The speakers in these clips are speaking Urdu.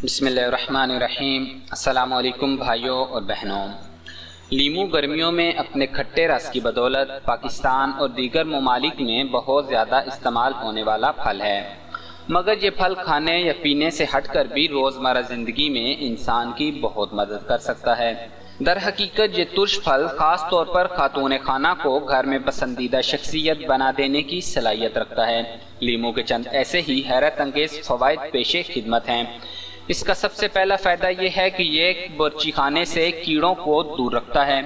بسم اللہ الرحمن الرحیم۔ السلام علیکم بھائیوں اور بہنوں۔ لیمو گرمیوں میں اپنے کھٹے رس کی بدولت پاکستان اور دیگر ممالک میں بہت زیادہ استعمال ہونے والا پھل ہے، مگر یہ پھل کھانے یا پینے سے ہٹ کر بھی روزمرہ زندگی میں انسان کی بہت مدد کر سکتا ہے۔ در حقیقت یہ ترش پھل خاص طور پر خاتون خانہ کو گھر میں پسندیدہ شخصیت بنا دینے کی صلاحیت رکھتا ہے۔ لیمو کے چند ایسے ہی حیرت انگیز فوائد پیش خدمت ہیں۔ اس کا سب سے پہلا فائدہ یہ ہے کہ یہ بورچی خانے سے کیڑوں کو دور رکھتا ہے۔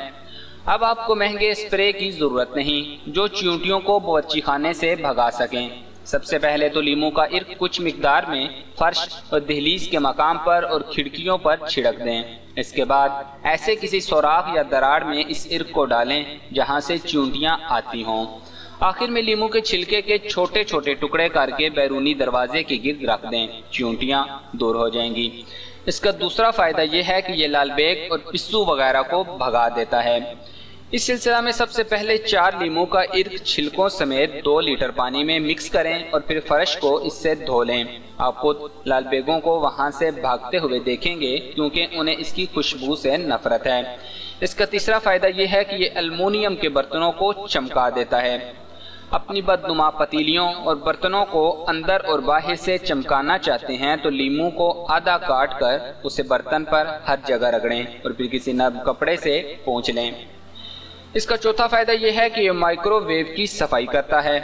اب آپ کو مہنگے اسپرے کی ضرورت نہیں جو چیونٹیوں کو بورچی خانے سے بھگا سکیں۔ سب سے پہلے تو لیمو کا عرق کچھ مقدار میں فرش اور دہلیز کے مقام پر اور کھڑکیوں پر چھڑک دیں۔ اس کے بعد ایسے کسی سوراخ یا دراڑ میں اس عرق کو ڈالیں جہاں سے چیونٹیاں آتی ہوں۔ آخر میں لیمو کے چھلکے کے چھوٹے چھوٹے ٹکڑے کر کے بیرونی دروازے کے گرد رکھ دیں، چیونٹیاں دور ہو جائیں گی۔ اس کا دوسرا فائدہ یہ ہے کہ یہ لال بیگ اور پسو وغیرہ کو بھگا دیتا ہے۔ اس سلسلہ میں سب سے پہلے 4 لیمو کا عرق چھلکوں سمیت 2 لیٹر پانی میں مکس کریں اور پھر فرش کو اس سے دھو لیں۔ آپ خود لال بیگوں کو وہاں سے بھاگتے ہوئے دیکھیں گے کیونکہ انہیں اس کی خوشبو سے نفرت ہے۔ اس کا تیسرا فائدہ یہ ہے کہ یہ ایلومینیم کے برتنوں کو چمکا دیتا ہے۔ اپنی بدنما پتیلیوں اور برتنوں کو اندر اور باہر سے چمکانا چاہتے ہیں تو لیمو کو آدھا کاٹ کر اسے برتن پر ہر جگہ رگڑیں اور پھر کسی نرم کپڑے سے پونچھ لیں۔ اس کا چوتھا فائدہ یہ ہے کہ یہ مائکرو ویو کی صفائی کرتا ہے۔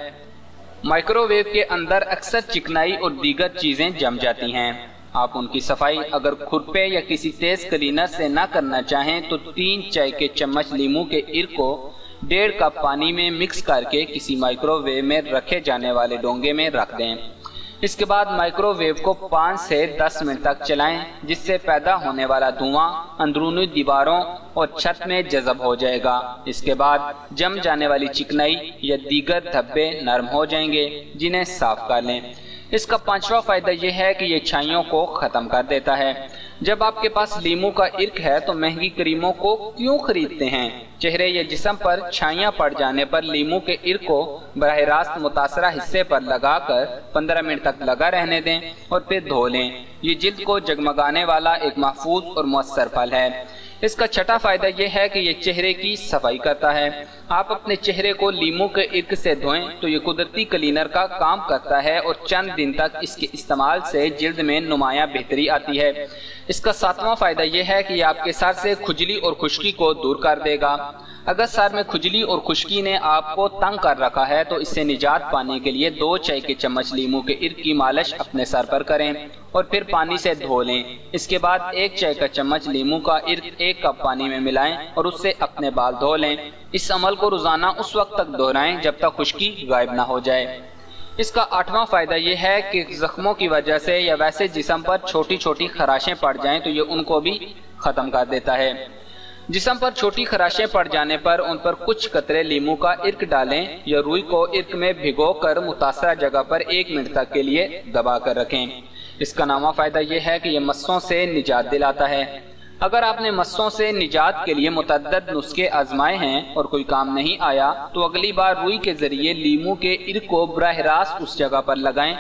مائکرو ویو کے اندر اکثر چکنائی اور دیگر چیزیں جم جاتی ہیں۔ آپ ان کی صفائی اگر کھرپے یا کسی تیز کلینر سے نہ کرنا چاہیں تو 3 چائے کے چمچ لیمو کے عرق کو 1.5 کپ پانی میں مکس کر کے کسی مائکرو ویو میں رکھے جانے والے ڈونگے میں رکھ دیں۔ اس کے بعد مائکرو ویو کو 5 سے 10 منٹ تک چلائیں جس سے پیدا ہونے والا دھواں اندرونی دیواروں اور چھت میں جذب ہو جائے گا۔ اس کے بعد جم جانے والی چکنائی یا دیگر دھبے نرم ہو جائیں گے جنہیں صاف کر لیں۔ اس کا 5واں فائدہ یہ ہے کہ یہ چھائیوں کو ختم کر دیتا ہے۔ جب آپ کے پاس لیمو کا عرق ہے تو مہنگی کریموں کو کیوں خریدتے ہیں؟ چہرے یا جسم پر چھائیاں پڑ جانے پر لیمو کے عرق کو براہ راست متاثرہ حصے پر لگا کر 15 منٹ تک لگا رہنے دیں اور پھر دھو لیں۔ یہ جلد کو جگمگانے والا ایک محفوظ اور مؤثر پھل ہے۔ اس کا 6واں فائدہ یہ ہے کہ یہ چہرے کی صفائی کرتا ہے۔ آپ اپنے چہرے کو لیمو کے عرق سے دھوئیں تو یہ قدرتی کلینر کا کام کرتا ہے اور چند دن تک اس کے استعمال سے جلد میں نمایاں بہتری آتی ہے۔ اس کا 7واں فائدہ یہ ہے کہ یہ آپ کے سر سے کھجلی اور خشکی کو دور کر دے گا۔ اگر سر میں کھجلی اور خشکی نے آپ کو تنگ کر رکھا ہے تو اس سے نجات پانے کے لیے 2 چائے کے چمچ لیمو کے عرق کی مالش اپنے سر پر کریں اور پھر پانی سے دھو لیں۔ اس کے بعد 1 چائے کا چمچ لیمو کا عرق 1 کپ پانی میں ملائیں اور اس سے اپنے بال دھو لیں۔ اس عمل کو روزانہ اس وقت تک دہرائیں جب تک خشکی غائب نہ ہو جائے۔ اس کا 8واں فائدہ یہ ہے کہ زخموں کی وجہ سے یا ویسے جسم پر چھوٹی چھوٹی خراشیں پڑ جائیں تو یہ ان کو بھی ختم کر دیتا ہے۔ جسم پر چھوٹی خراشیں پڑ جانے پر ان پر کچھ قطرے لیمو کا عرق ڈالیں یا روئی کو عرق میں بھگو کر متاثرہ جگہ پر 1 منٹ تک کے لیے دبا کر رکھیں۔ اس کا 9واں فائدہ یہ ہے کہ یہ مسوں سے نجات دلاتا ہے۔ اگر آپ نے مسوں سے نجات کے لیے متعدد نسخے آزمائے ہیں اور کوئی کام نہیں آیا تو اگلی بار روئی کے ذریعے لیمو کے عرق کو براہ راست اس جگہ پر لگائیں۔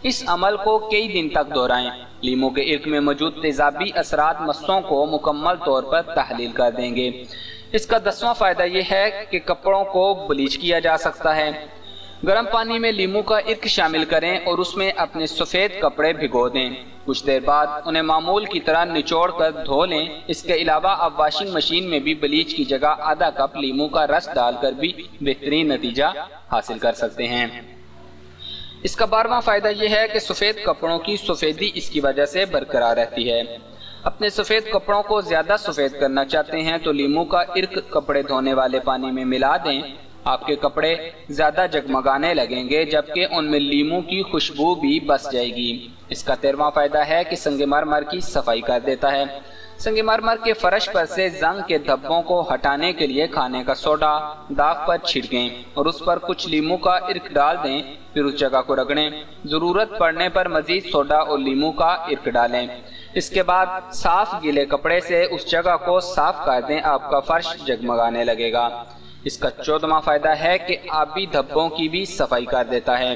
اس عمل کو کئی دن تک دہرائیں۔ لیمو کے عرق میں موجود تیزابی اثرات مسوں کو مکمل طور پر تحلیل کر دیں گے۔ اس کا 10واں فائدہ یہ ہے کہ کپڑوں کو بلیچ کیا جا سکتا ہے۔ گرم پانی میں لیمو کا عرق شامل کریں اور اس میں اپنے سفید کپڑے بھگو دیں۔ کچھ دیر بعد انہیں معمول کی طرح نچوڑ کر دھو لیں۔ اس کے علاوہ آپ واشنگ مشین میں بھی بلیچ کی جگہ آدھا کپ لیمو کا رس ڈال کر بھی بہترین نتیجہ حاصل کر سکتے ہیں۔ اس کا 12واں فائدہ یہ ہے کہ سفید کپڑوں کی سفیدی اس کی وجہ سے برقرار رہتی ہے۔ اپنے سفید کپڑوں کو زیادہ سفید کرنا چاہتے ہیں تو لیمو کا عرق کپڑے دھونے والے پانی میں ملا دیں۔ آپ کے کپڑے زیادہ جگمگانے لگیں گے جبکہ ان میں لیمو کی خوشبو بھی بس جائے گی۔ اس کا 13واں فائدہ ہے کہ سنگ مرمر کی صفائی کر دیتا ہے۔ سنگ مرمر کے فرش پر سے زنگ کے دھبوں کو ہٹانے کے لیے کھانے کا سوڈا داغ پر چھڑکیں اور اس پر کچھ لیمو کا عرق ڈال دیں، پھر اس جگہ کو رگڑیں۔ ضرورت پڑنے پر مزید سوڈا اور لیمو کا عرق ڈالیں۔ اس کے بعد صاف گیلے کپڑے سے اس جگہ کو صاف کر دیں، آپ کا فرش جگمگانے لگے گا۔ اس کا 14واں فائدہ ہے کہ آبی دھبوں کی بھی صفائی کر دیتا ہے۔